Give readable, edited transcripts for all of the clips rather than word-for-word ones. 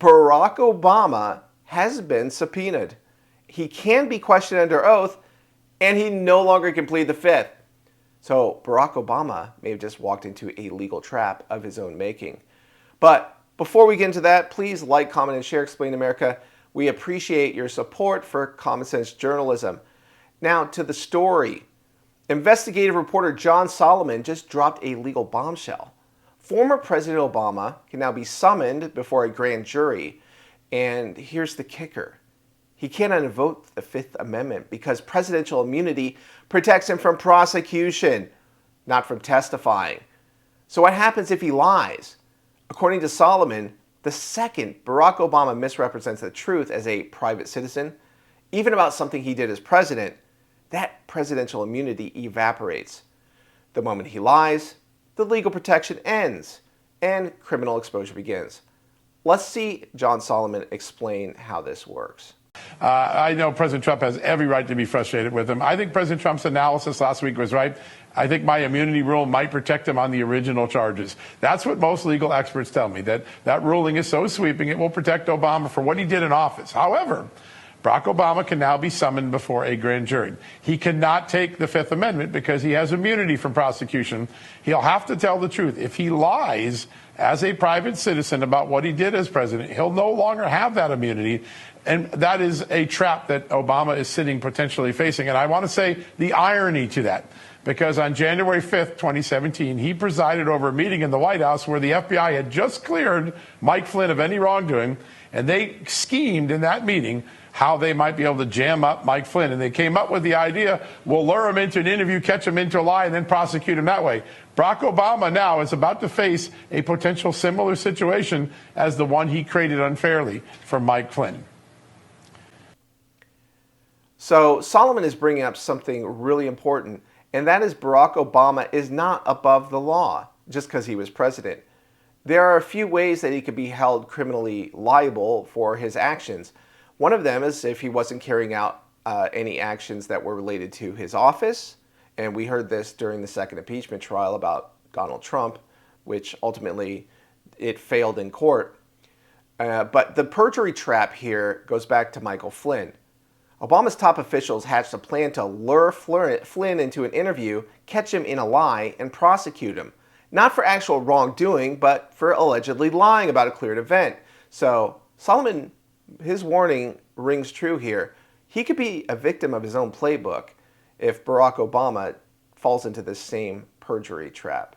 Barack Obama has been subpoenaed. He can be questioned under oath, and he no longer can plead the fifth. So Barack Obama may have just walked into a legal trap of his own making. But before we get into that, please like, comment, and share Explain America. We appreciate your support for common sense journalism. Now to the story. Investigative reporter John Solomon just dropped a legal bombshell. Former President Obama can now be summoned before a grand jury. And here's the kicker. He cannot invoke the Fifth Amendment because presidential immunity protects him from prosecution, not from testifying. So what happens if he lies? According to Solomon, the second Barack Obama misrepresents the truth as a private citizen, even about something he did as president, that presidential immunity evaporates. The moment he lies, the legal protection ends and criminal exposure begins. Let's see John Solomon explain how this works. I know President Trump has every right to be frustrated with him. I think President Trump's analysis last week was right. I think my immunity rule might protect him on the original charges. That's what most legal experts tell me, that ruling is so sweeping it will protect Obama for what he did in office. However, Barack Obama can now be summoned before a grand jury. He cannot take the Fifth Amendment because he has immunity from prosecution. He'll have to tell the truth. If he lies as a private citizen about what he did as president, he'll no longer have that immunity. And that is a trap that Obama is sitting potentially facing. And I want to say the irony to that, because on January 5th, 2017, he presided over a meeting in the White House where the FBI had just cleared Mike Flynn of any wrongdoing, and they schemed in that meeting how they might be able to jam up Mike Flynn. And they came up with the idea, we'll lure him into an interview, catch him into a lie, and then prosecute him that way. Barack Obama now is about to face a potential similar situation as the one he created unfairly for Mike Flynn. So Solomon is bringing up something really important, and that is Barack Obama is not above the law just because he was president. There are a few ways that he could be held criminally liable for his actions. One of them is if he wasn't carrying out any actions that were related to his office, and we heard this during the second impeachment trial about Donald Trump, which ultimately it failed in court. But the perjury trap here goes back to Michael Flynn. Obama's top officials hatched a plan to lure Flynn into an interview, catch him in a lie, and prosecute him. Not for actual wrongdoing, but for allegedly lying about a cleared event. So Solomon, his warning rings true here. He could be a victim of his own playbook if Barack Obama falls into this same perjury trap.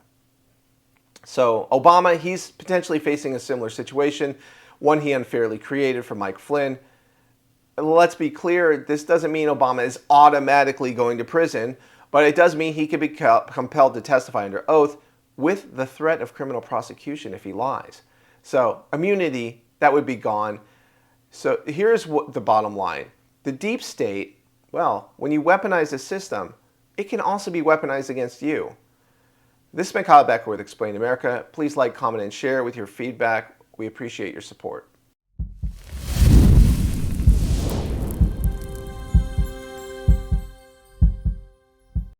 So Obama, he's potentially facing a similar situation, one he unfairly created for Mike Flynn. Let's be clear, this doesn't mean Obama is automatically going to prison, but it does mean he could be compelled to testify under oath with the threat of criminal prosecution if he lies. So immunity, that would be gone. So here's what the bottom line. The deep state, well, when you weaponize the system, it can also be weaponized against you. This has been Kyle Becker with Explain America. Please like, comment, and share with your feedback. We appreciate your support.